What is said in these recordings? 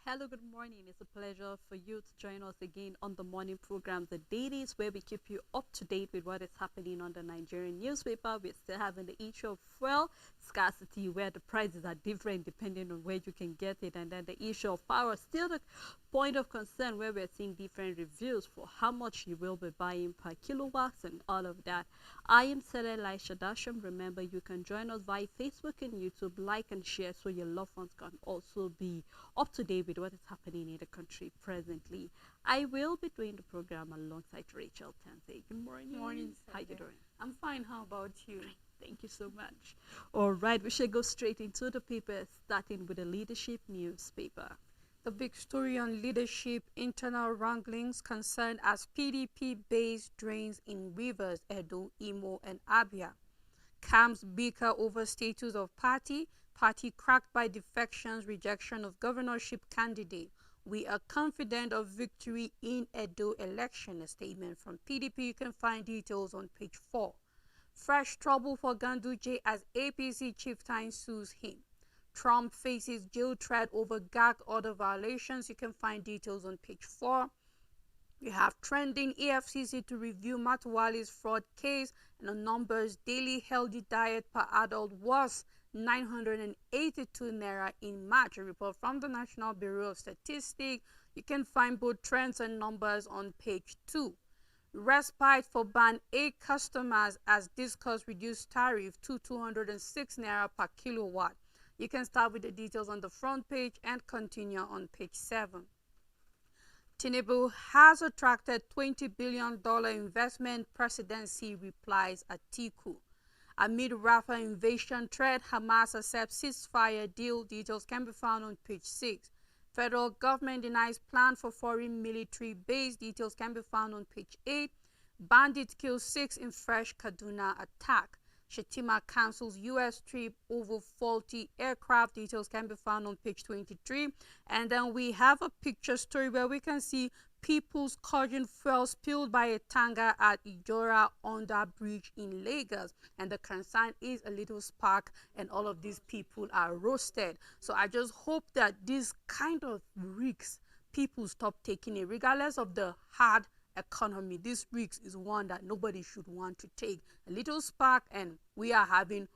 Hello, good morning. It's a pleasure for you to join us again on the morning program, The Dailies, where we keep you up to date with what is happening on the Nigerian newspaper. We're still having the issue of fuel scarcity, where the prices are different depending on where you can get it. And then the issue of power, still the point of concern, where we're seeing different reviews for how much you will be buying per kilowatts and all of that. I am Sele Laisha Dasham. Remember, you can join us via Facebook and YouTube, like and share so your loved ones can also be up to date with what is happening in the country presently. I will be doing the program alongside Rachel Tansey. Good morning. Morning, How you doing? I'm fine. How about you? Thank you so much. All right, we should go straight into the papers, starting with the leadership newspaper. The big story on leadership, internal wranglings concerned as PDP base drains in Rivers, Edo, Imo, and Abia. Camps bicker over status of party cracked by defections, rejection of governorship candidate. We are confident of victory in Edo election, a statement from PDP. You can find details on page 4. Fresh trouble for Ganduje as APC chieftain sues him. Trump faces jail threat over gag order violations. You can find details on page 4. We have trending EFCC to review Matawali's fraud case, and the numbers: daily healthy diet per adult was 982 naira in March. A report from the National Bureau of Statistics. You can find both trends and numbers on page 2. Respite for Band A customers as discuss reduced tariff to 206 naira per kilowatt. You can start with the details on the front page and continue on page 7. Tinubu has attracted $20 billion investment, presidency replies Atiku. Amid Rafah invasion threat, Hamas accepts ceasefire deal. Details can be found on page 6. Federal government denies plan for foreign military base. Details can be found on page 8. Bandit kills 6 in fresh Kaduna attack. Shetima cancels U.S. trip over faulty aircraft. Details can be found on page 23. And then we have a picture story where we can see people's caution fuel spilled by a tanker at Ijora under bridge in Lagos. And the concern is a little spark and all of these people are roasted. So I just hope that this kind of risks, people stop taking it, regardless of the hard economy. This risk is one that nobody should want to take. A little spark and we are having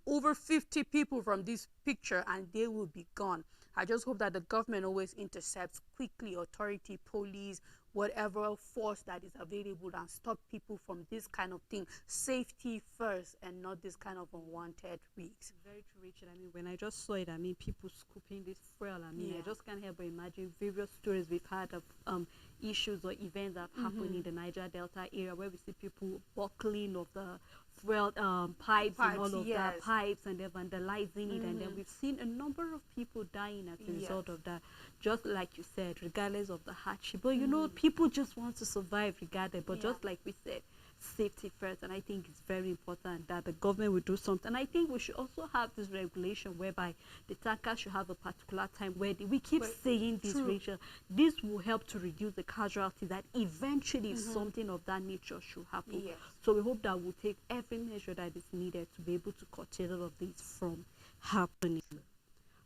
over 50 people from this picture and they will be gone. I just hope that the government always intercepts quickly, authority, police, whatever force that is available, and stop people from this kind of thing. Safety first and not this kind of unwanted risks. Very true, Richard. I mean, when I just saw it, I mean, people scooping this fuel. I mean, I just can't help but imagine various stories we've had of issues or events that have happened in the Niger Delta area, where we see people buckling of the fuel pipes and all of that, pipes, and they're vandalizing it. And then we've seen a number of people dying as a result of that, just like you said, regardless of the hardship. But you know, people just want to survive regardless. But just like we said, safety first. And I think it's very important that the government will do something. And I think we should also have this regulation whereby the tanker should have a particular time where we keep saying this ratio. This will help to reduce the casualties that eventually something of that nature should happen. So we hope that we'll take every measure that is needed to be able to curtail all of this from happening.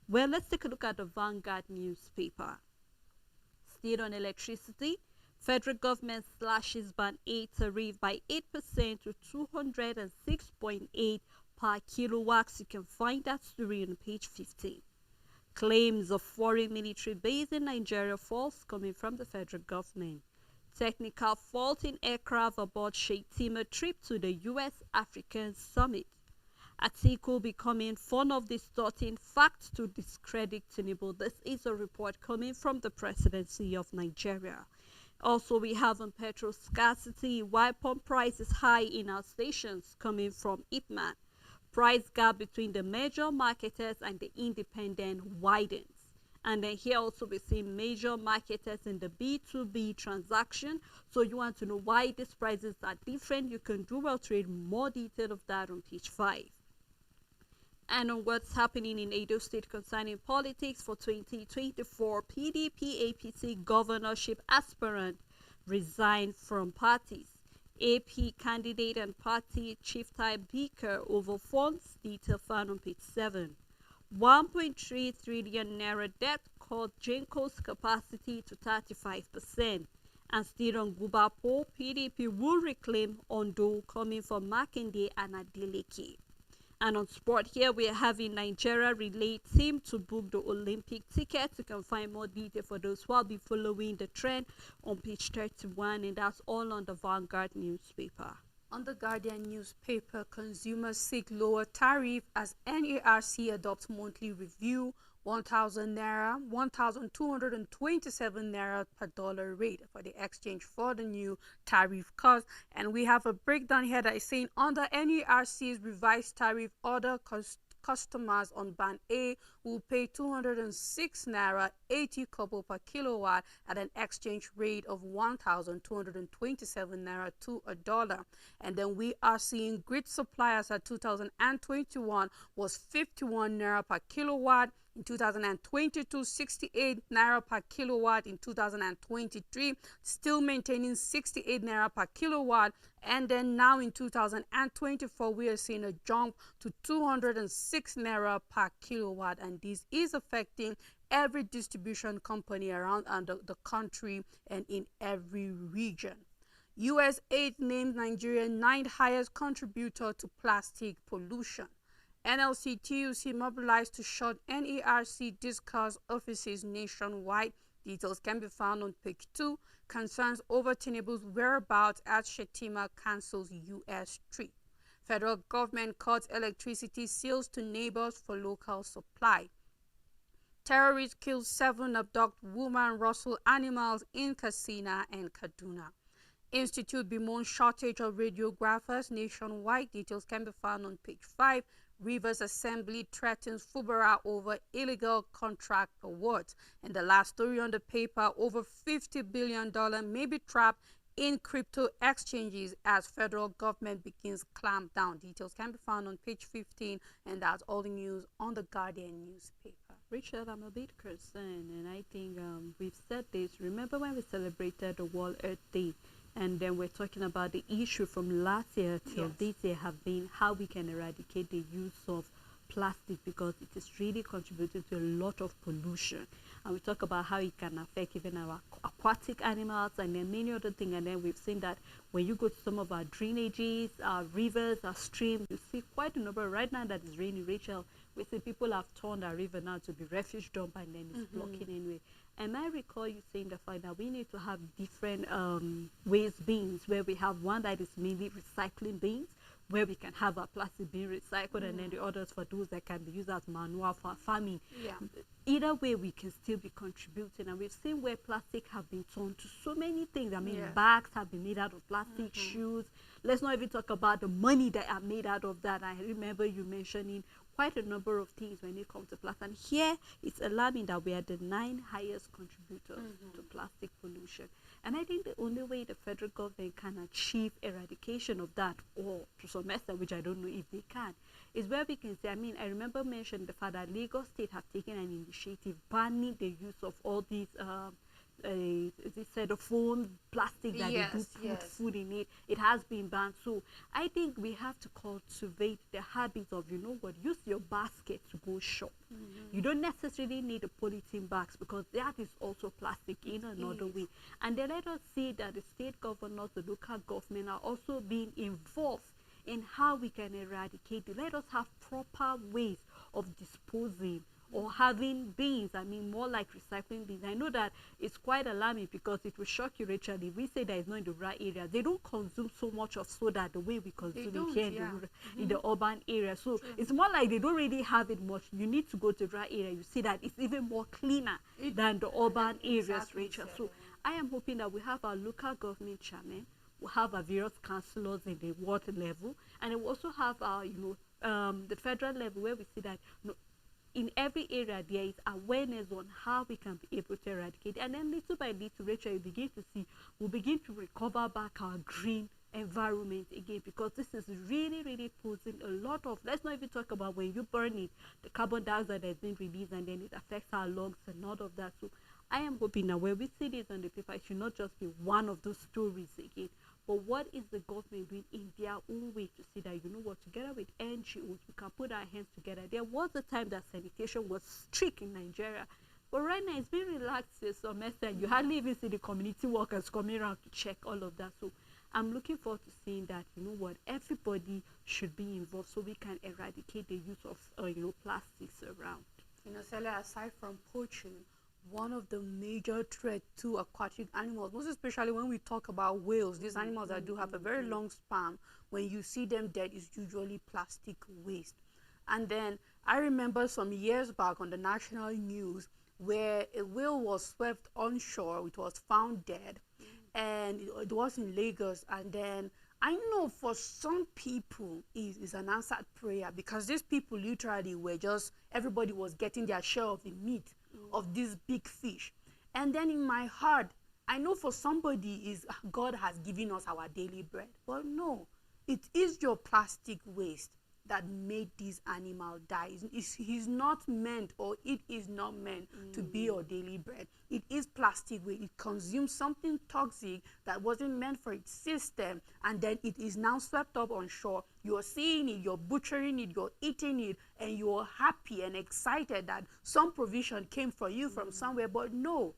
Well, let's take a look at the Vanguard newspaper. Still on electricity, federal government slashes Band A tariff by 8% to 206.8 per kilowatts. You can find that story on page 15. Claims of foreign military base in Nigeria false coming from the federal government. Technical fault in aircraft aboard Shetima trip to the U.S. African Summit. Atiku becoming fond of distorting facts to discredit Tinubu. This is a report coming from the presidency of Nigeria. Also, we have on petrol scarcity, why pump price is high in our stations, coming from Ipman. Price gap between the major marketers and the independent widens. And then here also we see major marketers in the B2B transaction. So you want to know why these prices are different, you can do well to read more detail of that on page 5. And on what's happening in Edo State concerning politics for 2024, PDP APC governorship aspirant resigned from parties. AP candidate and party chief type beaker over funds. Detail found on page 7. 1.3 trillion naira debt cut Genco's capacity to 35%. And still on Guba poll, PDP will reclaim Ondo, coming from Makinde and Adeleke. And on sport here, we are having Nigeria relay team to book the Olympic tickets. You can find more detail for those who will be following the trend on page 31, and that's all on the Vanguard newspaper. On the Guardian newspaper, consumers seek lower tariff as NARC adopts monthly review. 1,000 naira, 1,227 naira per dollar rate for the exchange for the new tariff cost. And we have a breakdown here that is saying under NERC's revised tariff order, customers on band A will pay 206 naira 80 kobo per kilowatt at an exchange rate of 1,227 naira to a dollar. And then we are seeing grid suppliers at 2021 was 51 naira per kilowatt. In 2022, 68 naira per kilowatt. In 2023, still maintaining 68 naira per kilowatt. And then now in 2024, we are seeing a jump to 206 naira per kilowatt. And this is affecting every distribution company around the country and in every region. USAID named Nigeria 9th highest contributor to plastic pollution. NLC TUC mobilized to shut NERC discuss offices nationwide. Details can be found on page 2. Concerns over Tinubu's whereabouts as Shetima cancels US trip. Federal government cuts electricity sales to neighbors for local supply. Terrorists kill 7 abduct woman rustle animals in Katsina and Kaduna. Institute bemoans shortage of radiographers nationwide. Details can be found on page 5. Rivers Assembly threatens Fubara over illegal contract awards. And the last story on the paper, over $50 billion may be trapped in crypto exchanges as federal government begins clamp down. Details can be found on page 15, and that's all the news on the Guardian newspaper. Richard, I'm a bit concerned, and I think we've said this. Remember when we celebrated the World Earth Day? And then we're talking about the issue from last year till this year have been how we can eradicate the use of plastic, because it is really contributing to a lot of pollution. And we talk about how it can affect even our aquatic animals and then many other things. And then we've seen that when you go to some of our drainages, our rivers, our streams, you see quite a number right now that is raining. Rachel, we see people have turned our river now to be refuge dump, and then it's blocking anyway. And I recall you saying the fact that we need to have different waste bins, where we have one that is mainly recycling bins, where we can have our plastic being recycled, and then the others for those that can be used as manure for farming. Either way, we can still be contributing. And we've seen where plastic have been turned to so many things. I mean, bags have been made out of plastic, shoes. Let's not even talk about the money that are made out of that. I remember you mentioning quite a number of things when it comes to plastic. And here, it's alarming that we are the 9th highest contributors to plastic pollution. And I think the only way the federal government can achieve eradication of that, or to some extent, which I don't know if they can, is where we can say, I mean, I remember mentioning the fact that Lagos State have taken an initiative banning the use of all these they said the foam plastic that they do put food in it. It has been banned. So I think we have to cultivate the habits of, you know what, use your basket to go shop. You don't necessarily need the polythene bags, because that is also plastic in another way. And then let us see that the state governors, the local government are also being involved in how we can eradicate it. Let us have proper ways of disposing or having bins, I mean more like recycling bins. I know that it's quite alarming, because it will shock you, Rachel, if we say that it's not in the rural area. They don't consume so much of soda the way we consume it here in the urban area. So it's more like they don't really have it much. You need to go to the rural area. You see that it's even more cleaner than the urban areas, Rachel. So I am hoping that we have our local government chairman, we have our various councillors in the ward level, and we also have our, the federal level, where we see that, in every area there is awareness on how we can be able to eradicate. And then little by little, Rachel, you begin to see, we'll begin to recover back our green environment again, because this is really, really posing a lot of, let's not even talk about when you burn it, the carbon dioxide that's been released, and then it affects our lungs and all of that. So I am hoping that when we see this on the paper, it should not just be one of those stories again, but what is the government doing in their own way to see that, you know what, together with NGOs, we can put our hands together. There was a time that sanitation was strict in Nigeria, But right now it's been relaxed to some extent. You hardly even see the community workers coming around to check all of that. So I'm looking forward to seeing that, you know what, everybody should be involved so we can eradicate the use of, plastics around. Celia, aside from poaching, one of the major threats to aquatic animals, most especially when we talk about whales, these animals that do have a very long span, when you see them dead, is usually plastic waste. And then I remember some years back on the national news where a whale was swept onshore, it was found dead, and it was in Lagos. And then I know for some people is an answered prayer, because these people literally were just, everybody was getting their share of the meat of this big fish. And then in my heart, I know for somebody is God has given us our daily bread. But no, it is your plastic waste that made this animal die. He's not meant, or it is not meant to be your daily bread. It is plastic waste. It consumes something toxic that wasn't meant for its system, and then it is now swept up on shore. You're seeing it, you're butchering it, you're eating it, and you're happy and excited that some provision came for you from somewhere. But no,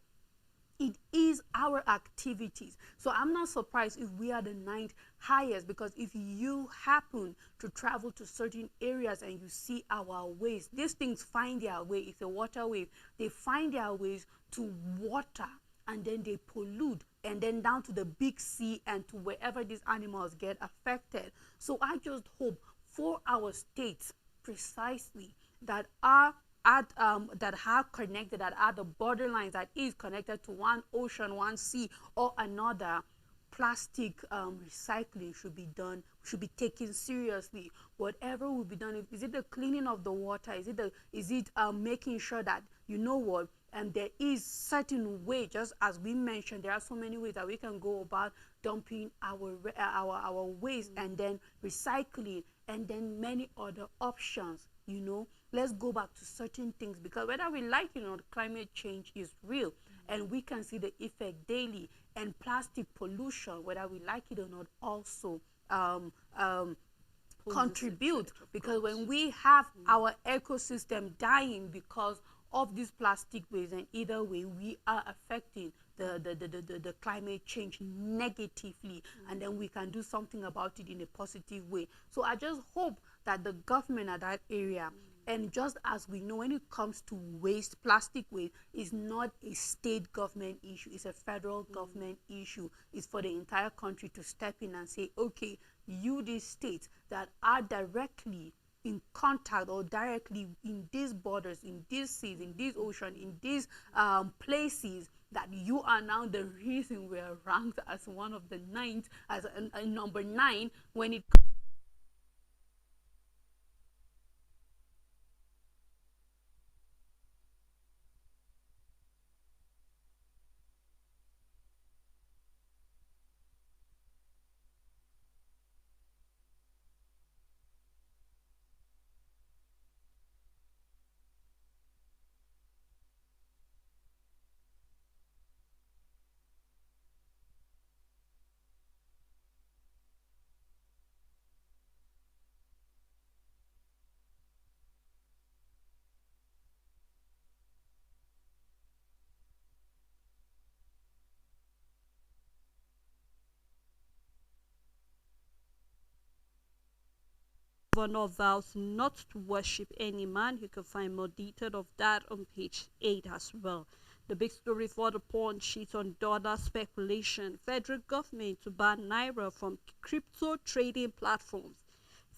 it is our activities. So I'm not surprised if we are the 9th highest, because if you happen to travel to certain areas and you see our waste, these things find their way. It's a water wave. They find their ways to water, and then they pollute, and then down to the big sea and to wherever these animals get affected. So I just hope for our states precisely that are that have connected, that are the borderlines, that is connected to one ocean, one sea, or another, plastic recycling should be done, should be taken seriously. Whatever will be done, is it the cleaning of the water, is it making sure that, you know what, and there is certain way, just as we mentioned, there are so many ways that we can go about dumping our waste and then recycling, and then many other options. Let's go back to certain things, because whether we like it or not, climate change is real, and we can see the effect daily. And plastic pollution, whether we like it or not, also contribute, because when we have our ecosystem dying because of this plastic waste, and either way we are affecting the climate change negatively, and then we can do something about it in a positive way. So I just hope that the government at that area, and just as we know, when it comes to waste, plastic waste is not a state government issue, it's a federal government issue. It's for the entire country to step in and say, okay, you, these states that are directly in contact or directly in these borders, in these seas, in this ocean, in these places, that you are now the reason we are ranked as one of the 9th, as a number 9 when it Governor vows not to worship any man. You can find more detail of that on page 8 as well. The big story for the pawn sheet on dollar speculation. Federal government to ban Naira from crypto trading platforms.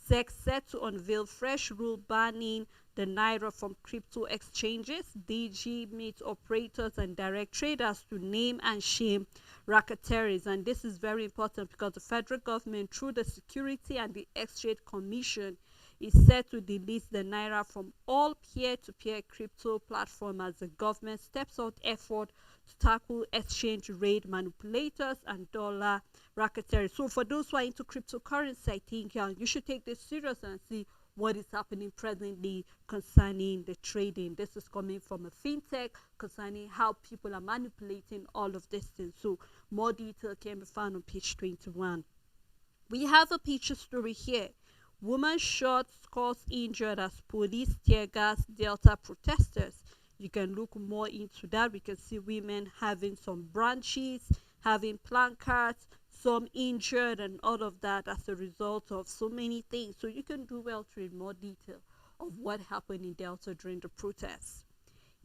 SEC set to unveil fresh rule banning the Naira from crypto exchanges. DG meets operators and direct traders to name and shame racketeers. And this is very important because the federal government, through the Security and the Exchange Commission, is set to delete the Naira from all peer-to-peer crypto platforms as the government steps out effort to tackle exchange rate manipulators and dollar racketeers. So for those who are into cryptocurrency, I think you should take this serious and see what is happening presently concerning the trading. This is coming from a fintech concerning how people are manipulating all of this thing. So more detail can be found on page 21. We have a picture story here. Woman shot, scores injured as police tear gas Delta protesters. You can look more into that. We can see women having some branches, having placards, some injured and all of that as a result of so many things. So you can do well to read more detail of what happened in Delta during the protests.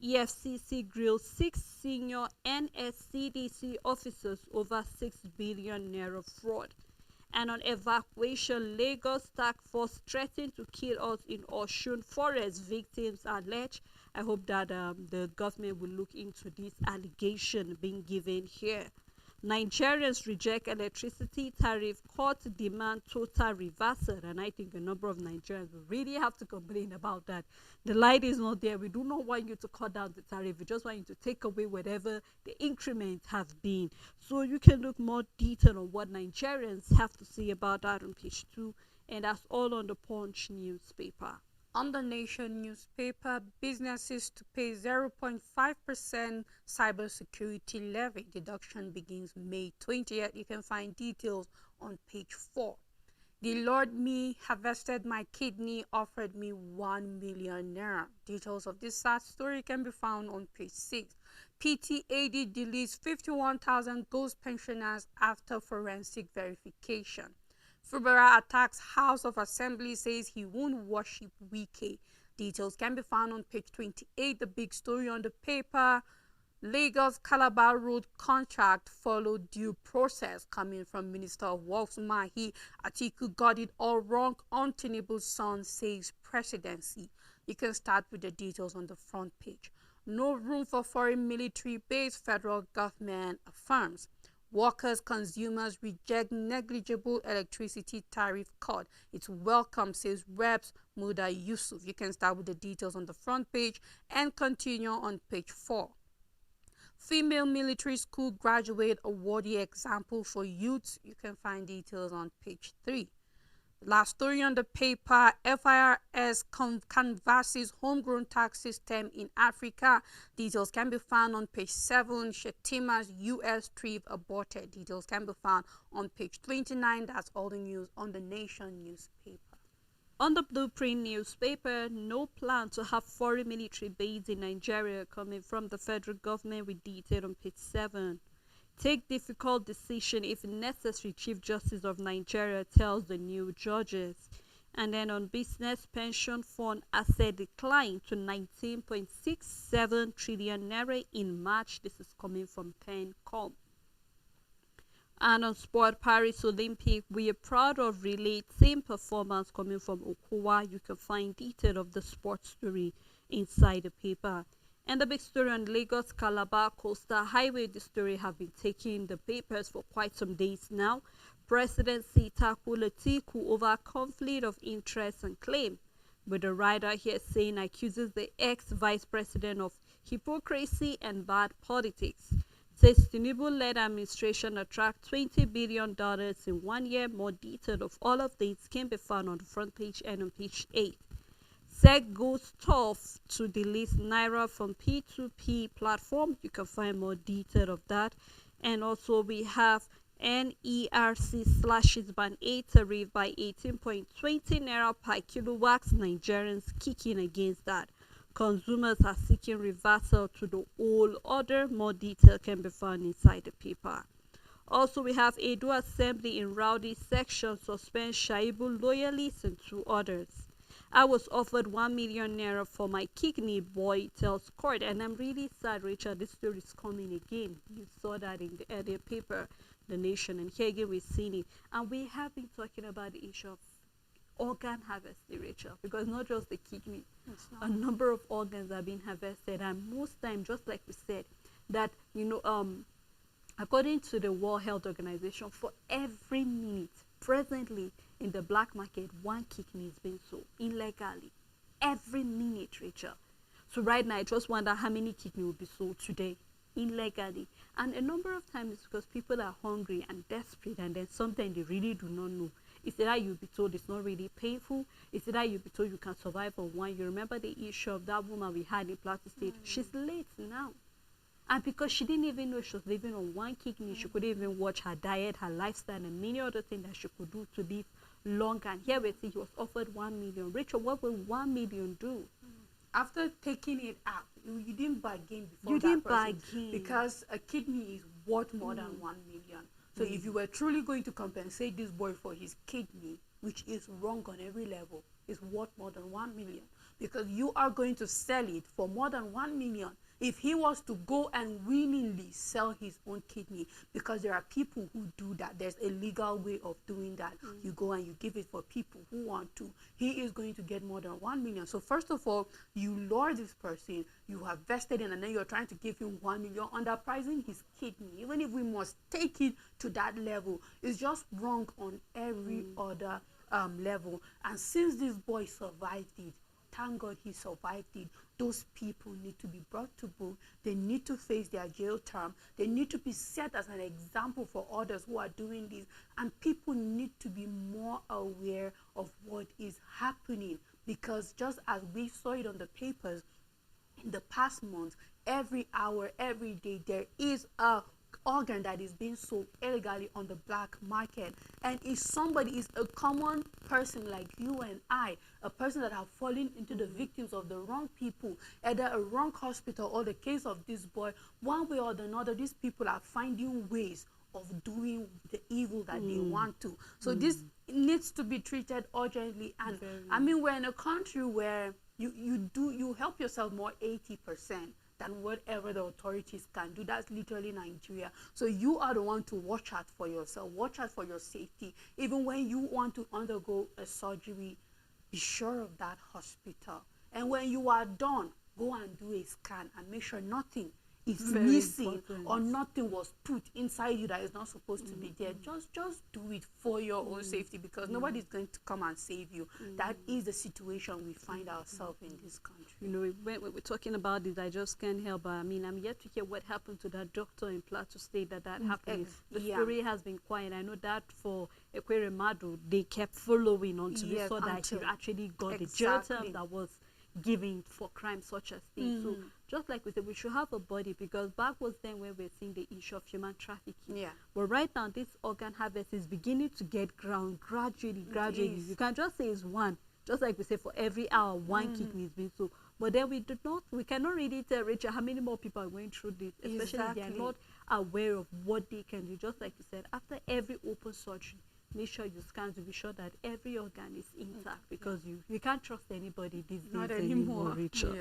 EFCC grilled 6 senior NSCDC officers over 6 billion naira fraud. And on evacuation, Lagos task force threatened to kill us in Osun forest, victims allege. I hope that the government will look into this allegation being given here. Nigerians reject electricity tariff, court demand total reversal, and I think a number of Nigerians will really have to complain about that. The light is not there. We do not want you to cut down the tariff. We just want you to take away whatever the increments have been. So you can look more detail on what Nigerians have to say about that on page 2, and that's all on the Punch newspaper. On the Nation newspaper, businesses to pay 0.5% cybersecurity levy. Deduction begins May 20th. You can find details on page 4. The Lord me harvested my kidney, offered me 1 million naira. Details of this sad story can be found on page 6. PTAD deletes 51,000 ghost pensioners after forensic verification. Fubara attacks House of Assembly, says he won't worship Wike. Details can be found on page 28. The big story on the paper: Lagos Calabar Road contract followed due process, coming from Minister of Works Mahi. Atiku got it all wrong on Tinubu's son, says presidency. You can start with the details on the front page. No room for foreign military base, federal government affirms. Workers, consumers reject negligible electricity tariff cut. It's welcome, says Reps Muda Yusuf. You can start with the details on the front page and continue on page 4. Female military school graduate awardee example for youths. You can find details on page 3. Last story on the paper: FIRS canvasses homegrown tax system in Africa. Details can be found on page 7. Shetima's U.S. trip aborted. Details can be found on page 29. That's all the news on the Nation newspaper. On the Blueprint newspaper, no plan to have foreign military base in Nigeria, coming from the federal government, with detail on page 7. Take difficult decision if necessary, Chief Justice of Nigeria tells the new judges. And then on business, pension fund asset decline to 19.67 trillion naira in March. This is coming from PenCom. And on sport, Paris Olympic, we are proud of relay team performance, coming from Okowa. You can find detail of the sports story inside the paper. And the big story on Lagos Calabar Coastal Highway, the story have been taking the papers for quite some days now. Presidency tackle Atiku over conflict of interest and claim, with the writer here saying accuses the ex-vice president of hypocrisy and bad politics. Says Tinubu-led administration attract $20 billion in 1 year. More detail of all of these can be found on the front page and on page 8. SEC goes tough to delete Naira from P2P platform. You can find more detail of that. And also we have NERC slashes band 8 tariff by 18.20 Naira per kilowatt. Nigerians kicking against that. Consumers are seeking reversal to the old order. More detail can be found inside the paper. Also, we have Edo Assembly in Rowdy section suspend Shaibu loyalists and 2 others. I was offered 1 million naira for my kidney, boy tells court. And I'm really sad, Rachel, this story is coming again. You saw that in the earlier paper, The Nation, and here again we've seen it. And we have been talking about the issue of organ harvesting, Rachel, because not just the kidney, a number of organs are being harvested, and most time, just like we said, that according to the World Health Organization, for every minute presently in the black market, 1 kidney is being sold illegally. Every minute, Rachel. So right now, I just wonder how many kidney will be sold today illegally. And a number of times because people are hungry and desperate, and then sometimes they really do not know. It's either you'll be told it's not really painful, it's either you'll be told you can survive on 1. You remember the issue of that woman we had in Plateau State? She's late now. And because she didn't even know she was living on 1 kidney, she couldn't even watch her diet, her lifestyle, and many other things that she could do to live longer. And here we see he was offered 1 million. Rachel, what will 1 million do? after taking it out, you didn't bargain before You that didn't person, bargain. because a kidney is worth more than 1 million. So if you were truly going to compensate this boy for his kidney, which is wrong on every level, is worth more than 1 million, because you are going to sell it for more than 1 million. If he was to go and willingly sell his own kidney, because there are people who do that, there's a legal way of doing that. You go and you give it for people who want to, he is going to get more than 1 million. So first of all, you lure this person, you have vested in, and then you're trying to give him 1 million, underpricing his kidney. Even if we must take it to that level, it's just wrong on every other level. And since this boy survived it, thank God he survived it. Those people need to be brought to book. They need to face their jail term. They need to be set as an example for others who are doing this. And people need to be more aware of what is happening, because just as we saw it on the papers in the past month, every hour, every day, there is a organ that is being sold illegally on the black market. And if somebody is a common person like you and I, a person that have fallen into the victims of the wrong people, either a wrong hospital or the case of this boy, one way or another, these people are finding ways of doing the evil that they want to. So this needs to be treated urgently. And I mean, we're in a country where you help yourself more 80% than whatever the authorities can do. That's literally Nigeria. So you are the one to watch out for yourself, watch out for your safety. Even when you want to undergo a surgery, be sure of that hospital. And when you are done, go and do a scan and make sure nothing is missing or nothing was put inside you that is not supposed to be there. Just do it for your own safety, because nobody's going to come and save you. That is the situation we find ourselves in this country. You know, when we're talking about this, I just can't help but, I mean, I'm yet to hear what happened to that doctor in Plateau State that happened. The story has been quiet. I know that for Ekweremadu, they kept following until they saw that he actually got the jail term that was given for crimes such as this. So just like we said, we should have a body, because back was then when we're seeing the issue of human trafficking. But right now, this organ harvest is beginning to get ground gradually. You can just say it's one. Just like we say, for every hour, one kidney is being sold. But then we cannot really tell Rachel how many more people are going through this, especially if they are not aware of what they can do. Just like you said, after every open surgery, make sure you scan to be sure that every organ is intact, because you can't trust anybody these days anymore, Rachel.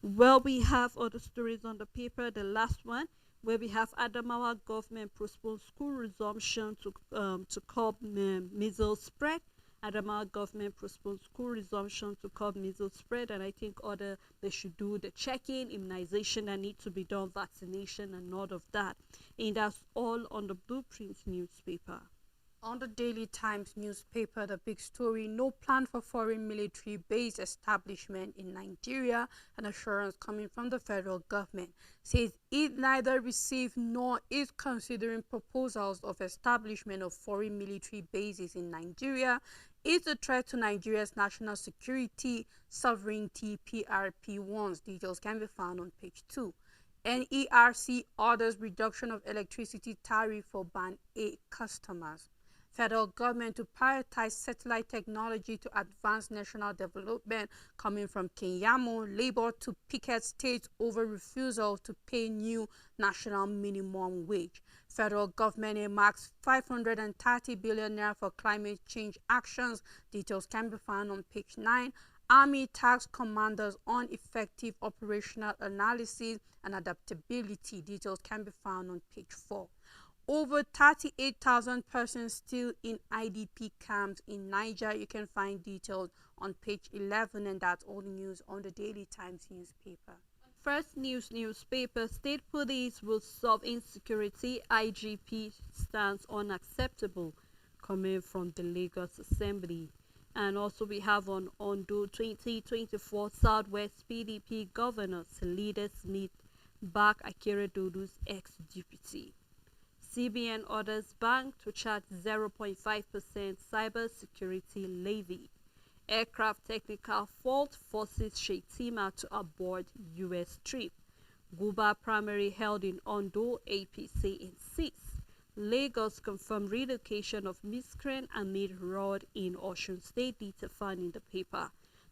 Well, we have other stories on the paper. The last one, where we have Adamawa government postponed school resumption to curb measles spread. Adamawa government postponed school resumption to curb measles spread, and I think they should do the checking, immunization that need to be done, vaccination, and all of that. And that's all on the Blueprint newspaper. On the Daily Times newspaper, the big story: no plan for foreign military base establishment in Nigeria. An assurance coming from the federal government says it neither received nor is considering proposals of establishment of foreign military bases in Nigeria. It's a threat to Nigeria's national security, sovereignty, PRP warns. Details can be found on page 2. NERC orders reduction of electricity tariff for Band A customers. Federal government to prioritize satellite technology to advance national development. Coming from Kenyamo, Labour to picket states over refusal to pay new national minimum wage. Federal government earmarks 530 billion naira for climate change actions. Details can be found on page 9. Army tax commanders on effective operational analysis and adaptability. Details can be found on page 4. Over 38,000 persons still in IDP camps in Niger. You can find details on page 11, and that's all the news on the Daily Times newspaper. First News newspaper: State Police will solve insecurity. IGP stands unacceptable. Coming from the Lagos Assembly. And also we have on Ondo 2024 Southwest PDP Governor Selida Smith back Akeredodo's ex-deputy. CBN orders bank to charge 0.5% cybersecurity levy. Aircraft technical fault forces Shetima to abort U.S. trip. Guba primary held in Ondo, APC insists. Lagos confirmed relocation of miscreant amid road in Osun State. Detail found in the paper.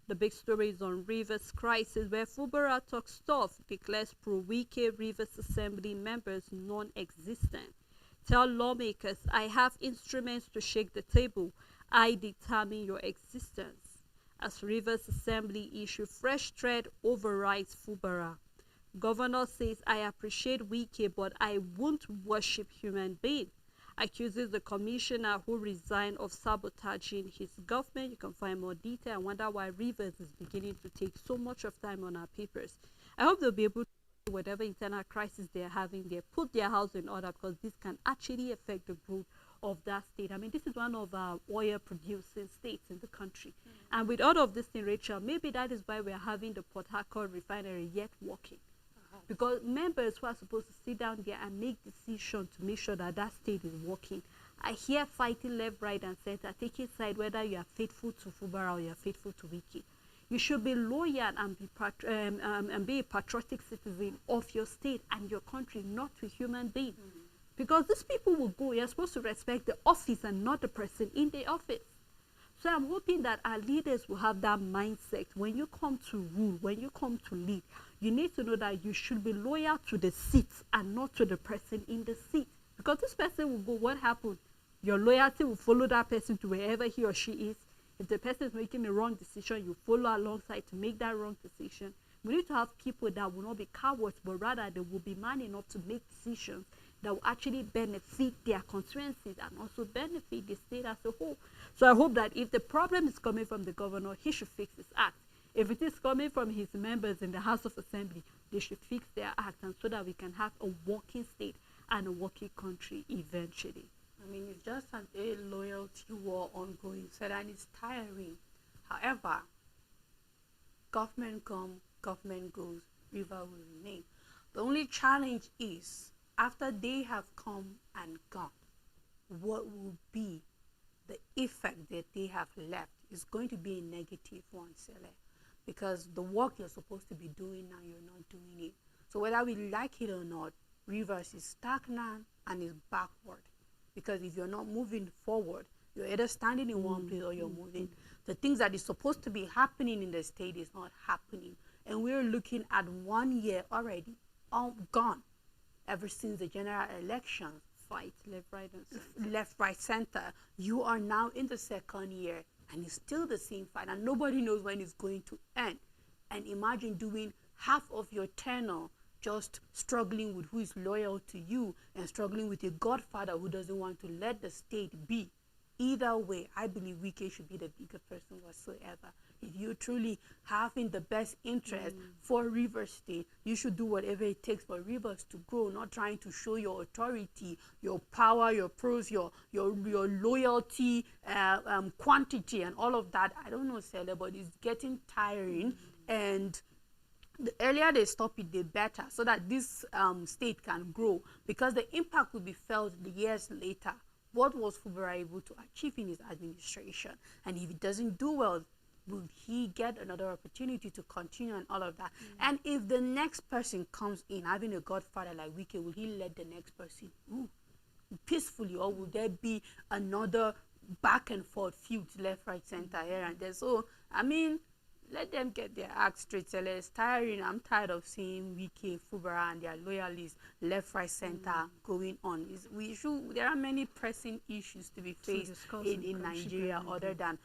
The big story is on Rivers crisis, where Fubara talks tough, declares pro-Wike Rivers Assembly members non-existent. Tell lawmakers, I have instruments to shake the table. I determine your existence. As Rivers Assembly issue fresh threat overrides Fubara. Governor says, I appreciate Wike, but I won't worship human being. Accuses the commissioner who resigned of sabotaging his government. You can find more detail. I wonder why Rivers is beginning to take so much of time on our papers. I hope they'll be able to, whatever internal crisis they're having there, put their house in order, because this can actually affect the growth of that state. I mean, this is one of our oil producing states in the country. And with all of this thing, Rachel, maybe that is why we're having the Port Harcourt refinery yet working. Because members who are supposed to sit down there and make decisions to make sure that that state is working are here fighting left, right, and center, taking side whether you are faithful to Fubara or you are faithful to Wike. You should be loyal and be a patriotic citizen of your state and your country, not to human beings. Because these people will go. You're supposed to respect the office and not the person in the office. So I'm hoping that our leaders will have that mindset. When you come to rule, when you come to lead, you need to know that you should be loyal to the seat and not to the person in the seat. Because this person will go, what happened? Your loyalty will follow that person to wherever he or she is. If the person is making a wrong decision, you follow alongside to make that wrong decision. We need to have people that will not be cowards, but rather they will be man enough to make decisions that will actually benefit their constituencies and also benefit the state as a whole. So I hope that if the problem is coming from the governor, he should fix his act. If it is coming from his members in the House of Assembly, they should fix their act, and so that we can have a working state and a working country eventually. I mean, it's just a loyalty war ongoing, so and it's tiring. However, government comes, government goes, river will remain. The only challenge is, after they have come and gone, what will be the effect that they have left is going to be a negative one, Sele, because the work you're supposed to be doing now, you're not doing it. So whether we like it or not, Rivers is stagnant and is backward. Because if you're not moving forward, you're either standing in one place or you're moving. The things that is supposed to be happening in the state is not happening. And we're looking at 1 year already, all gone, ever since the general elections. Fight left, right, and center. Left, right, center. You are now in the second year, and it's still the same fight, and nobody knows when it's going to end. And imagine doing half of your tenure just struggling with who is loyal to you and struggling with a godfather who doesn't want to let the state be. Either way, I believe Wike should be the bigger person whatsoever. If you truly having the best interest for Rivers State, you should do whatever it takes for Rivers to grow, not trying to show your authority, your power, your pros, your loyalty, quantity, and all of that. I don't know, Sele, but it's getting tiring. And the earlier they stop it, the better, so that this state can grow, because the impact will be felt years later. What was Fubara able to achieve in his administration? And if he doesn't do well, will he get another opportunity to continue and all of that? And if the next person comes in having a godfather like Wike, will he let the next person peacefully, or will there be another back and forth feud, left, right, center, here and there? So, I mean, let them get their act straight. It's tiring. I'm tired of seeing Wike, Fubara, and their loyalists left, right, center going on. There are many pressing issues to be faced in Nigeria, other than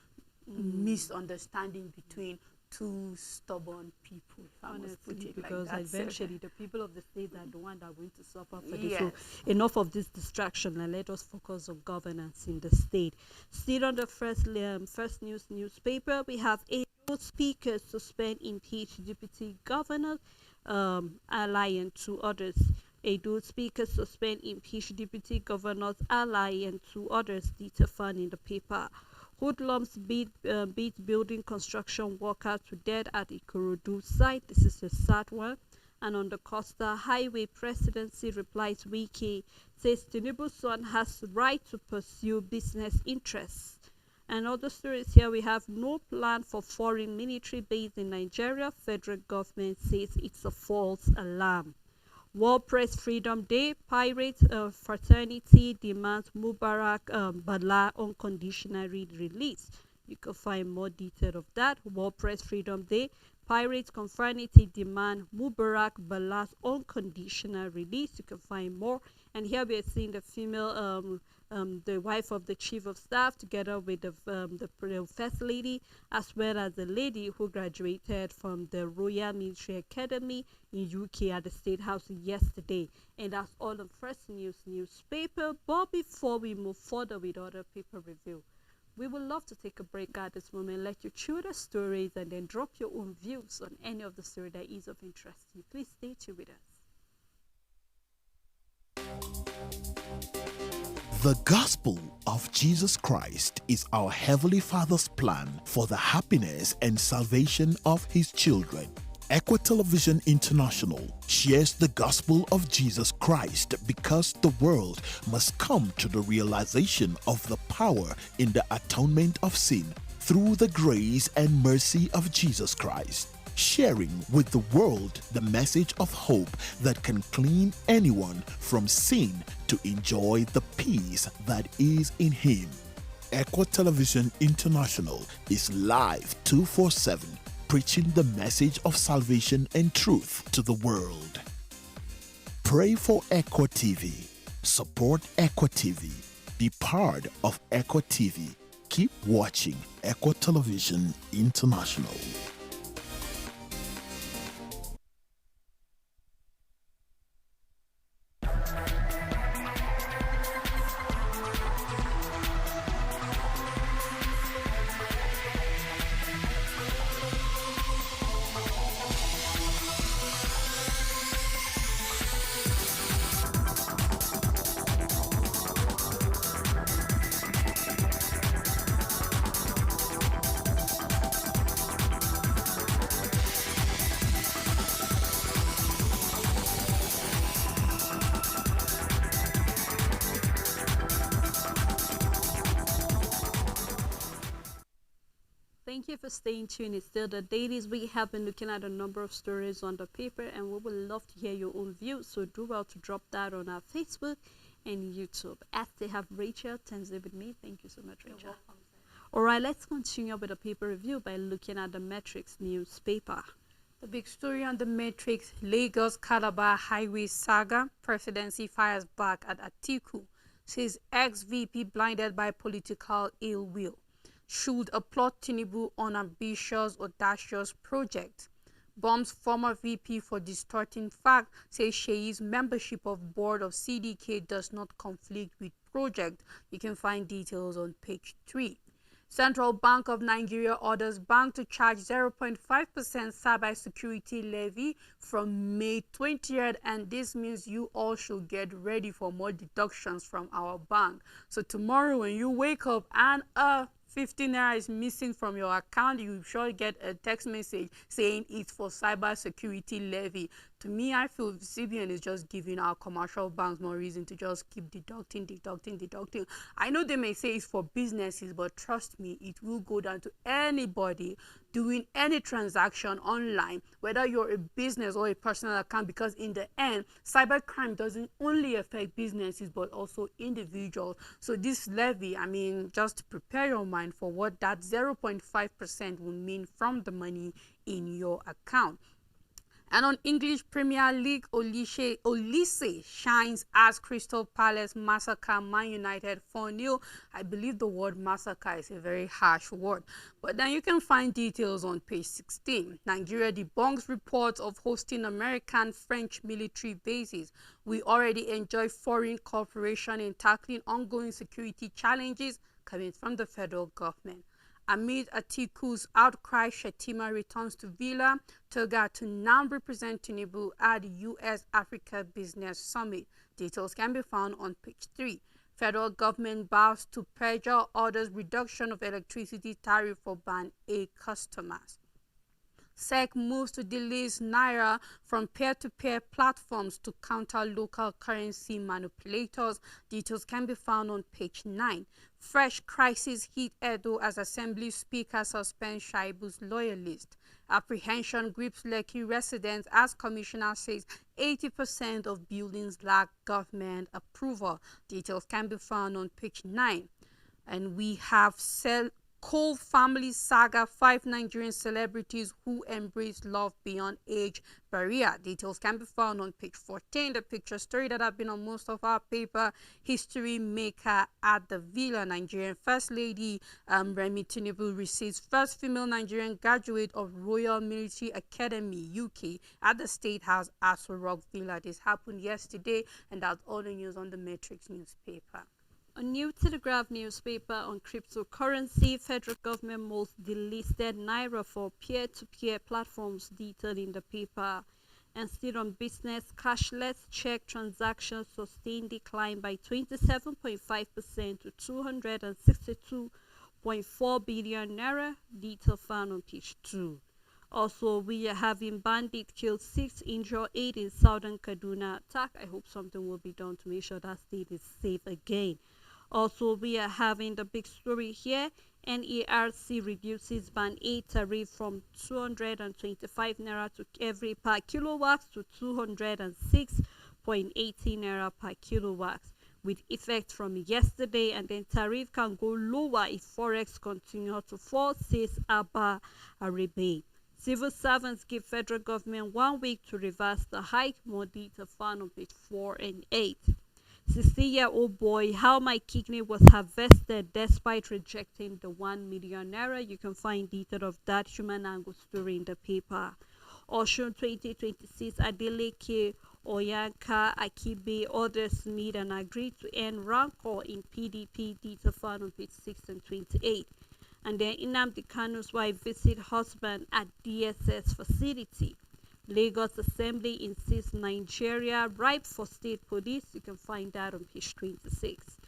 misunderstanding between two stubborn people. Honestly, because like eventually the people of the state are the one that are going to suffer for this. So enough of this distraction, and let us focus on governance in the state. Still on the first news newspaper, we have a speakers suspend impeached deputy governor, ally and two others. Edo speakers suspend impeached deputy governors, ally and two others. Detail found in the paper. Hoodlums beat building construction worker to death at Ikorodu site. This is a sad one. And on the Coastal Highway presidency replies Wike, says Tinubu's son has right to pursue business interests. And other stories here, we have no plan for foreign military base in Nigeria. Federal government says it's a false alarm. World Press Freedom Day, Pirate Fraternity demands Mubarak Bala unconditionally release. You can find more detail of that. World Press Freedom Day. Pirates Conformity demand Mubarak Ballas unconditional release. You can find more. And here we are seeing the female, the wife of the chief of staff, together with the first lady, as well as the lady who graduated from the Royal Military Academy in UK at the State House yesterday. And that's all on First News newspaper. But before we move further with other paper review, we would love to take a break at this moment, let you chew the stories, and then drop your own views on any of the story that is of interest to you. Please stay tuned with us. The gospel of Jesus Christ is our Heavenly Father's plan for the happiness and salvation of His children. Equa Television International shares the gospel of Jesus Christ because the world must come to the realization of the power in the atonement of sin through the grace and mercy of Jesus Christ. Sharing with the world the message of hope that can clean anyone from sin to enjoy the peace that is in Him. Equa Television International is live 24/7, preaching the message of salvation and truth to the world. Pray for Equa TV. Support Equa TV. Be part of Equa TV. Keep watching Equa Television International. Thank you for staying tuned. It's still the Dailies. We have been looking at a number of stories on the paper, and we would love to hear your own views. So do well to drop that on our Facebook and YouTube. As they have Rachel Tensley with me. Thank you so much, Rachel. You're welcome. All right, let's continue with the paper review by looking at the Metrics newspaper. The big story on the Matrix, Lagos Calabar Highway saga, presidency fires back at Atiku, says ex-VP blinded by political ill will. Should applaud Tinubu on ambitious, audacious project. Bombs former VP for distorting fact, says Sheyi's membership of board of CDK does not conflict with project. You can find details on page 3. Central Bank of Nigeria orders bank to charge 0.5% cybersecurity levy from May 20th, and this means you all should get ready for more deductions from our bank. So tomorrow when you wake up and 15 naira is missing from your account, you sure get a text message saying it's for cybersecurity levy. To me, I feel CBN is just giving our commercial banks more reason to just keep deducting. I know they may say it's for businesses, but trust me, it will go down to anybody doing any transaction online, whether you're a business or a personal account, because in the end, cybercrime doesn't only affect businesses, but also individuals. So this levy, I mean, just prepare your mind for what that 0.5% will mean from the money in your account. And on English Premier League, Olise shines as Crystal Palace massacre Man United 4-0. I believe the word massacre is a very harsh word. But then you can find details on page 16. Nigeria debunks reports of hosting American-French military bases. We already enjoy foreign cooperation in tackling ongoing security challenges coming from the federal government. Amid Atiku's outcry, Shettima returns to Villa Toga to now represent Tinubu at the U.S.-Africa Business Summit. Details can be found on page 3. Federal government bows to pressure orders reduction of electricity tariff for Band A customers. SEC moves to delist Naira from peer-to-peer platforms to counter local currency manipulators. Details can be found on page 9. Fresh crisis hit Edo as Assembly Speaker suspends Shaibu's loyalist. Apprehension grips Lekki residents as Commissioner says 80% of buildings lack government approval. Details can be found on page 9. And we have Cole family saga, 5 Nigerian celebrities who embrace love beyond age barrier. Details can be found on page 14. The picture story that have been on most of our paper. History maker at the Villa. Nigerian First Lady Remi Tinubu receives first female Nigerian graduate of Royal Military Academy UK at the State House Aso Rock Villa. This happened yesterday, and that's all the news on the Matrix newspaper. A new Telegraph newspaper on cryptocurrency. Federal government molds delisted Naira for peer-to-peer platforms, detailed in the paper. And still on business, cashless check transactions sustained decline by 27.5% to 262.4 billion naira, detail found on page 2. Also, we are having bandit killed 6, injure 8 in southern Kaduna attack. I hope something will be done to make sure that state is safe again. Also, we are having the big story here. NERC reduces Band A tariff from 225 naira to every per kilowatt to 206.80 naira per kilowatt with effect from yesterday, and then tariff can go lower if forex continue to fall, says Abba Arebe. Civil servants give federal government 1 week to reverse the hike. More detail found on page 4 and 8. 16-year-old boy, how my kidney was harvested despite rejecting the 1 million naira. You can find detail of that human angle story in the paper. Ocean 2026, Adeleke, Oyanka, Akibe, others meet and agree to end rancor in PDP. Detail found on page 6 and 28. And then Nnamdi Kanu's wife visit husband at DSS facility. Lagos Assembly insists Nigeria ripe for state police. You can find that on page 26.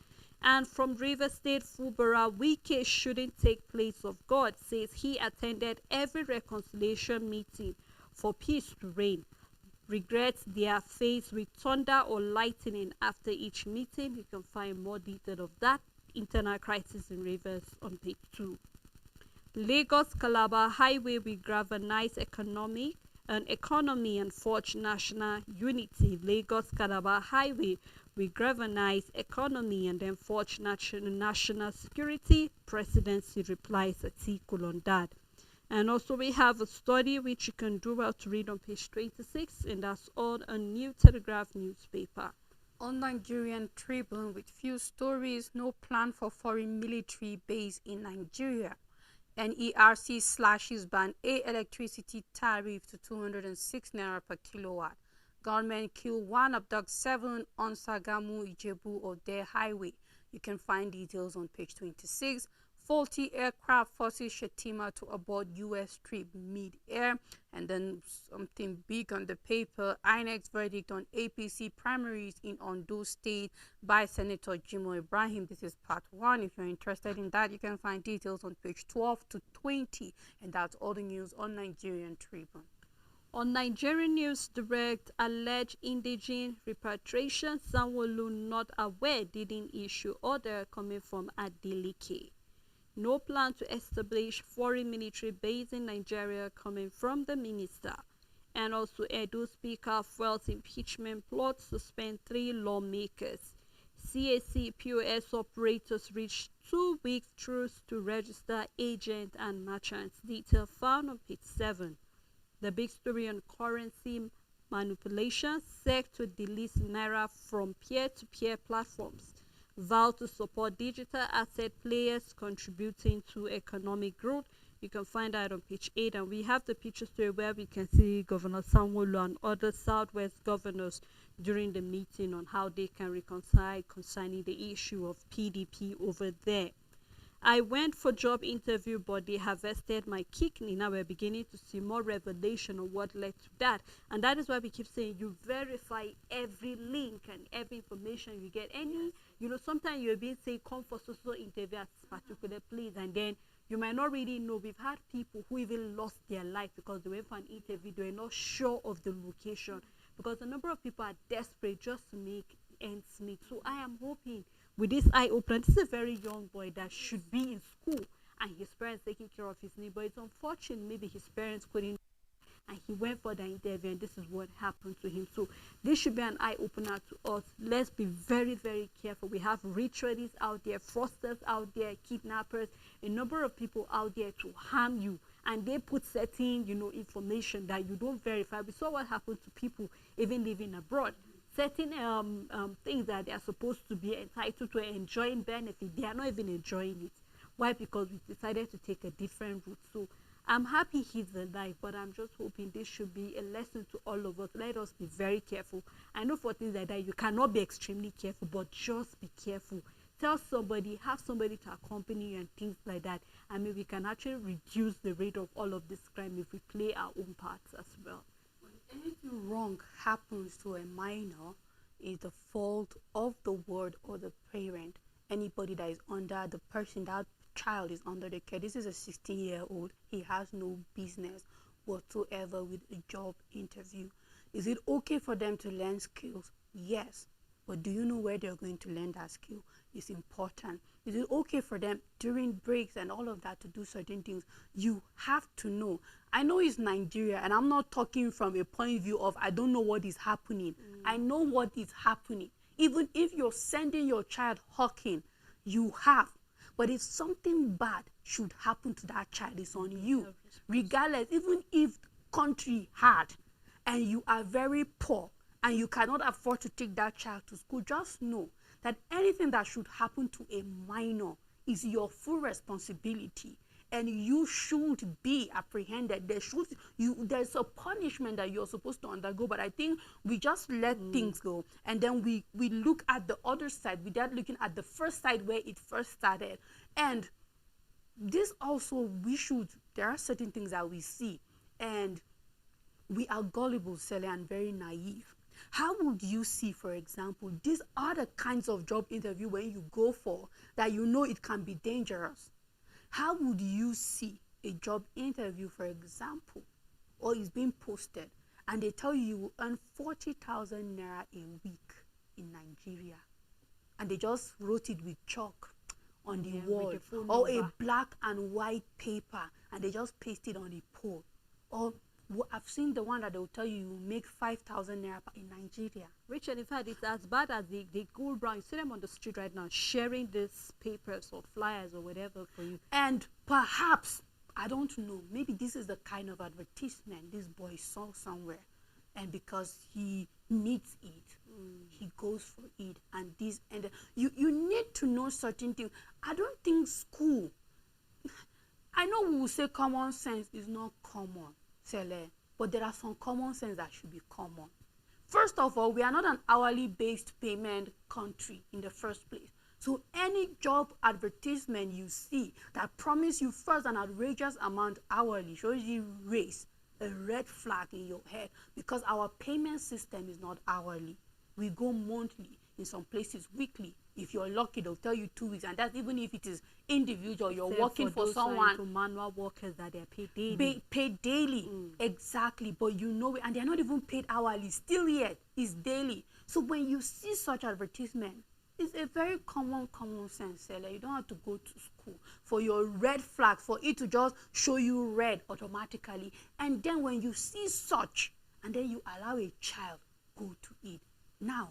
And from River State, Fubara, Wike shouldn't take place of God, says he attended every reconciliation meeting for peace to reign. Regrets they are faced with thunder or lightning after each meeting. You can find more detail of that internal crisis in Rivers on page 2. Lagos Calabar Highway will galvanize economy and forge national unity. Lagos Calabar Highway will galvanize economy and then forge national security. Presidency replies article on that. And also we have a study which you can do well to read on page 26, and that's on a New Telegraph newspaper. On Nigerian Tribune with few stories, no plan for foreign military base in Nigeria. NERC slashes Band A electricity tariff to 206 naira per kilowatt. Government kill 1, abduct 7 on Sagamu Ijebu Ode Highway. You can find details on page 26. Faulty aircraft forces Shetima to abort U.S. trip mid-air. And then something big on the paper, INEC's verdict on APC primaries in Ondo State by Senator Jimo Ibrahim. This is part 1. If you're interested in that, you can find details on page 12 to 20. And that's all the news on Nigerian Tribune. On Nigerian News Direct, alleged indigene repatriation, Sanwo-Olu not aware didn't issue order coming from Adeleke. No plan to establish foreign military base in Nigeria coming from the minister. And also Edo Speaker fuels impeachment plot, suspend 3 lawmakers. CAC POS operators reach 2-week truce to register agents and merchants. Detail found on page 7. The big story on currency manipulation, set to delist Naira from peer-to-peer platforms. Vow to support digital asset players contributing to economic growth. You can find that on page 8. And we have the picture story where we can see Governor Sanwo-Olu and other Southwest governors during the meeting on how they can reconcile concerning the issue of PDP over there. I went for job interview, but they harvested my kidney. Now we're beginning to see more revelation on what led to that. And that is why we keep saying you verify every link and every information you get. Sometimes you're being say come for social interview at this particular place, and then you might not really know. We've had people who even lost their life because they went for an interview. They were not sure of the location because a number of people are desperate just to make ends meet. So I am hoping with this eye opener, this is a very young boy that should be in school and his parents taking care of his need, but it's unfortunate maybe his parents couldn't and he went for the interview, and this is what happened to him. So this should be an eye-opener to us. Let's be very, very careful. We have ritualists out there, fraudsters out there, kidnappers, a number of people out there to harm you, and they put certain, information that you don't verify. We saw what happened to people even living abroad. Certain things that they are supposed to be entitled to enjoying benefit, they are not even enjoying it. Why? Because we decided to take a different route. So I'm happy he's alive, but I'm just hoping this should be a lesson to all of us. Let us be very careful. I know for things like that, you cannot be extremely careful, but just be careful. Tell somebody, have somebody to accompany you and things like that. And maybe we can actually reduce the rate of all of this crime if we play our own parts as well. When anything wrong happens to a minor, is the fault of the ward or the parent. Anybody that is under the person, that child is under the care. This is a 16-year-old. He has no business whatsoever with a job interview. Is it okay for them to learn skills? Yes. But do you know where they're going to learn that skill? It's important. Is it okay for them during breaks and all of that to do certain things? You have to know. I know it's Nigeria, and I'm not talking from a point of view of I don't know what is happening. I know what is happening. Even if you're sending your child hawking, you have. But if something bad should happen to that child, it's on you. Regardless, even if country hard and you are very poor and you cannot afford to take that child to school, just know that anything that should happen to a minor is your full responsibility, and you should be apprehended. There's a punishment that you're supposed to undergo, but I think we just let things go, and then we look at the other side without looking at the first side where it first started. And this also, there are certain things that we see, and we are gullible, silly, and very naive. How would you see, for example, these are the kinds of job interview when you go for that you know it can be dangerous? How would you see a job interview, for example, or it's being posted, and they tell you will earn 40,000 naira a week in Nigeria, and they just wrote it with chalk on the wall, or a black and white paper, and they just paste it on the pole? Or I've seen the one that they'll tell you make 5,000 naira in Nigeria. Richard, in fact, it's as bad as they go around. You see them on the street right now sharing these papers or flyers or whatever for you. And perhaps, I don't know, maybe this is the kind of advertisement this boy saw somewhere, and because he needs it, he goes for it. And this and you need to know certain things. I don't think school, I know we will say common sense is not common, but there are some common sense that should be common. First of all, we are not an hourly based payment country in the first place. So any job advertisement you see that promise you first an outrageous amount hourly shows you raise a red flag in your head, because our payment system is not hourly. We go monthly, in some places weekly. If you're lucky, they'll tell you 2 weeks, and that's even if it is individual. You're working for someone. To manual workers that they're paid daily. Paid daily, exactly. But you know it, and they're not even paid hourly. Still yet, it's daily. So when you see such advertisement, it's a very common sense. You don't have to go to school for your red flag, for it to just show you red automatically. And then when you see such, and then you allow a child go to it. Now,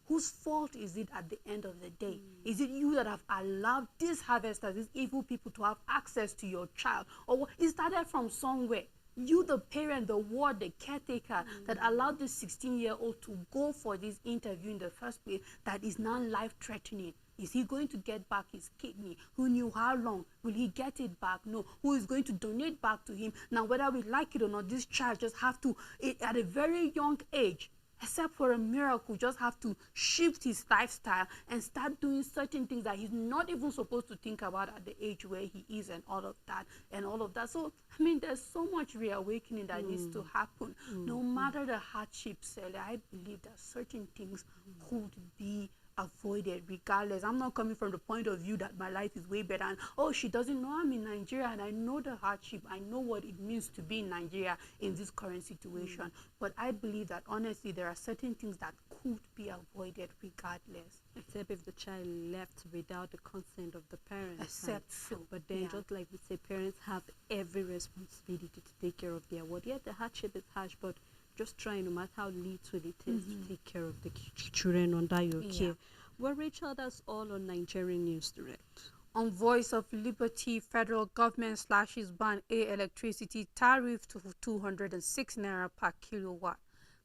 whose fault is it at the end of the day? Is it you that have allowed these harvesters, these evil people, to have access to your child? Or it started from somewhere? You, the parent, the ward, the caretaker, that allowed this 16-year-old to go for this interview in the first place, that is now life-threatening. Is he going to get back his kidney? Who knew how long? Will he get it back? No. Who is going to donate back to him? Now, whether we like it or not, this child just have to, at a very young age, except for a miracle, just have to shift his lifestyle and start doing certain things that he's not even supposed to think about at the age where he is, and all of that. So, I mean, there's so much reawakening that needs to happen. No matter the hardships, I believe that certain things could be avoided regardless. I'm not coming from the point of view that my life is way better and, oh, she doesn't know I'm in Nigeria and I know the hardship. I know what it means to be in Nigeria in this current situation. But I believe that honestly there are certain things that could be avoided regardless. Except if the child left without the consent of the parents. Except so. But then just like we say, parents have every responsibility to take care of their ward. Yeah, the hardship is harsh, but just trying, no matter how little it is, to take care of the children under your care. Well, Rachel, that's all on Nigerian News Direct. On Voice of Liberty, federal government slashes ban A electricity tariff to 206 naira per kilowatt.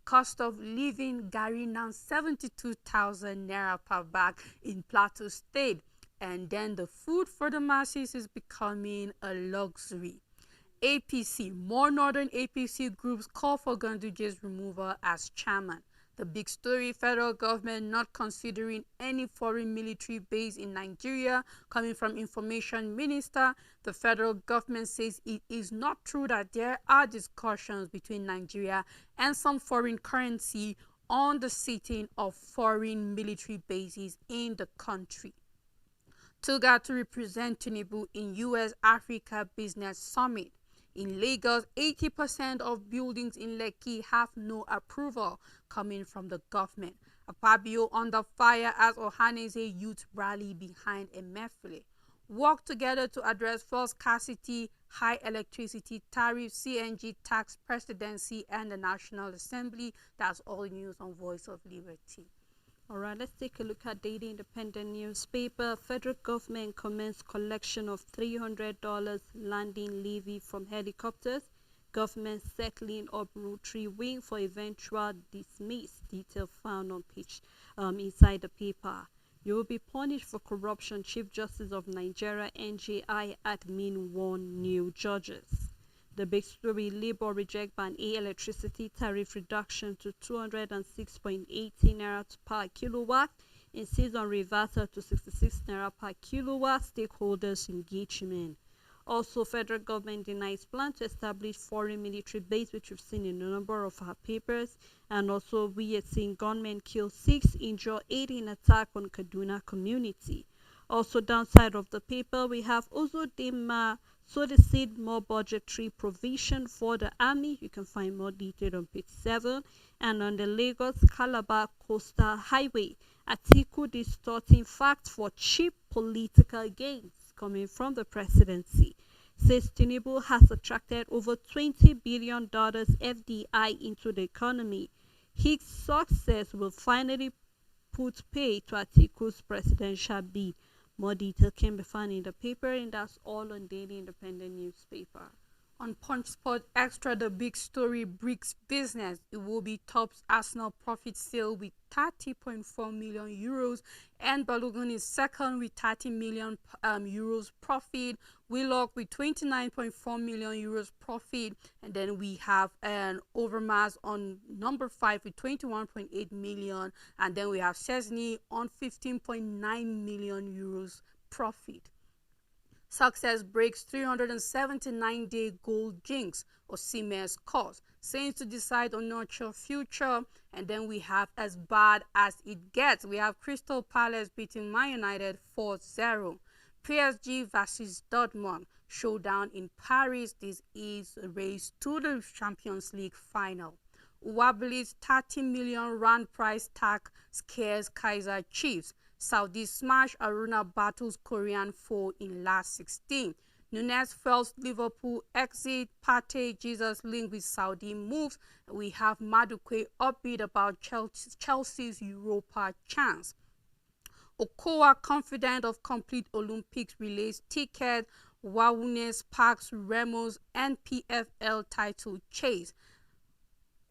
Cost of living Gary now 72,000 naira per bag in Plateau State. And then the food for the masses is becoming a luxury. APC, more northern APC groups call for Ganduje's removal as chairman. The big story, federal government not considering any foreign military base in Nigeria, coming from Information Minister. The federal government says it is not true that there are discussions between Nigeria and some foreign currency on the setting of foreign military bases in the country. Toga to represent Tinubu in US-Africa Business Summit. In Lagos, 80% of buildings in Lekki have no approval coming from the government. Akpabio under fire as Ohanese youth rally behind Emefiele. Work together to address fuel scarcity, high electricity tariff, CNG tax, presidency, and the National Assembly. That's all news on Voice of Liberty. All right, let's take a look at Daily Independent newspaper. Federal government commenced collection of $300 landing levy from helicopters. Government settling up rotary wing for eventual dismiss. Detail found on page inside the paper. You will be punished for corruption. Chief Justice of Nigeria NJI admin warn new judges. The big story, Labour reject ban A electricity tariff reduction to 206.80 naira per kilowatt. Insists on reversal to 66 naira per kilowatt. Stakeholders engagement. Also, federal government denies plan to establish foreign military base, which we've seen in a number of our papers. And also, we are seeing gunmen kill 6, injure 8 in attack on Kaduna community. Also, downside of the paper, we have Uzodinma solicit more budgetary provision for the army. You can find more detail on page 7. And on the Lagos-Calabar Coastal Highway, Atiku distorting facts for cheap political gains coming from the presidency. Says Tinubu has attracted over $20 billion FDI into the economy. His success will finally put pay to Atiku's presidential bid. More detail can be found in the paper, and that's all on Daily Independent newspaper. On Punch Sport Extra, the big story, BRICS business. It will be tops Arsenal profit sale with 30.4 million euros, and Balogun is second with 30 million euros profit. Willock with 29.4 million euros profit, and then we have an Overmars on number 5 with 21.8 million, and then we have Chesney on 15.9 million euros profit. Success breaks 379-day goal jinx, Osimhen's cause. Saints to decide on nurture future. And then we have as bad as it gets. We have Crystal Palace beating Man United 4-0. PSG versus Dortmund showdown in Paris. This is a race to the Champions League final. Wabli's 30 million rand price tag scares Kaiser Chiefs. Saudi smash, Aruna battles Korean foe in last 16. Nunes fells Liverpool exit. Partey Jesus link with Saudi moves. We have Madueke upbeat about Chelsea's Europa chance. Okowa confident of complete Olympics relays ticket. Wawunes Parks Remos NPFL title chase.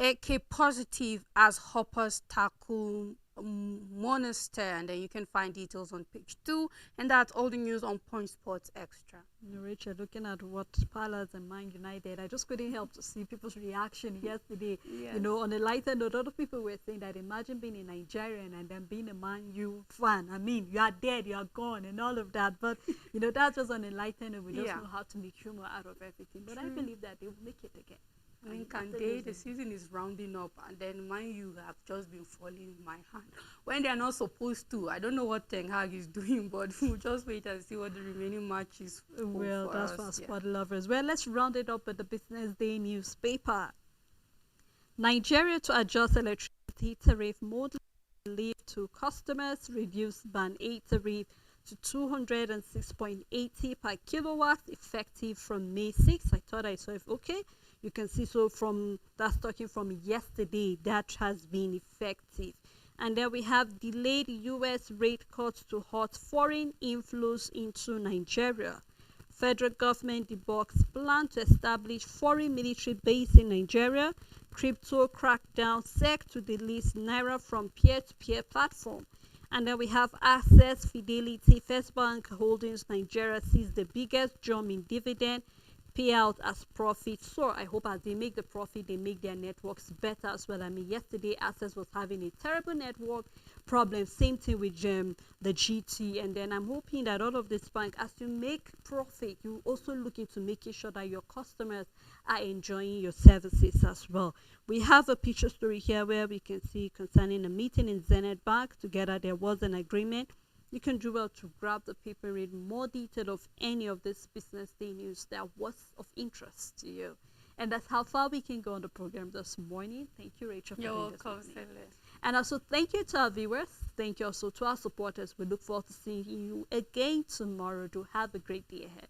AK positive as Hoppers tackle Monster, and then you can find details on page 2, and that's all the news on Point Sports Extra. Richard, looking at what Palace and Man United, I just couldn't help to see people's reaction yesterday. Yes. You know, on a lighter note, a lot of people were saying that imagine being a Nigerian and then being a Man U fan. I mean, you are dead, you are gone, and all of that. But you know, that's just on a lighter note. We just know how to make humor out of everything. But I believe that they will make it again. I mean, And can after they? The losing, season is rounding up, and then Man U have just been falling in my hand when they are not supposed to. I don't know what Ten Hag is doing, but we'll just wait and see what the remaining matches hold well, for that's us. for our Yeah. sport lovers. Well, let's round it up with the Business Day newspaper. Nigeria to adjust electricity tariff model relief to customers, reduce band 8 tariff to 206.80 per kilowatt effective from May 6th. I thought I saw it. Okay, you can see, so from that's talking from yesterday, that has been effective. And then we have delayed US rate cuts to halt foreign inflows into Nigeria. Federal government debunks plan to establish foreign military base in Nigeria. Crypto crackdown SEC to delist Naira from peer-to-peer platform. And then we have Access, Fidelity, First Bank Holdings Nigeria sees the biggest jump in dividend payout as profit. So I hope as they make the profit, they make their networks better as well. I mean, yesterday Access was having a terrible network problem. Same thing with the GT. And then I'm hoping that all of this bank, as you make profit, you also look into making sure that your customers are enjoying your services as well. We have a picture story here where we can see concerning a meeting in Zenith Bank. Together there was an agreement. You can do well to grab the paper, read more detail of any of this Business Day news that was of interest to you. And that's how far we can go on the program this morning. Thank you, Rachel, for You're doing this welcome, with me. Sele. And also thank you to our viewers. Thank you also to our supporters. We look forward to seeing you again tomorrow. Do have a great day ahead.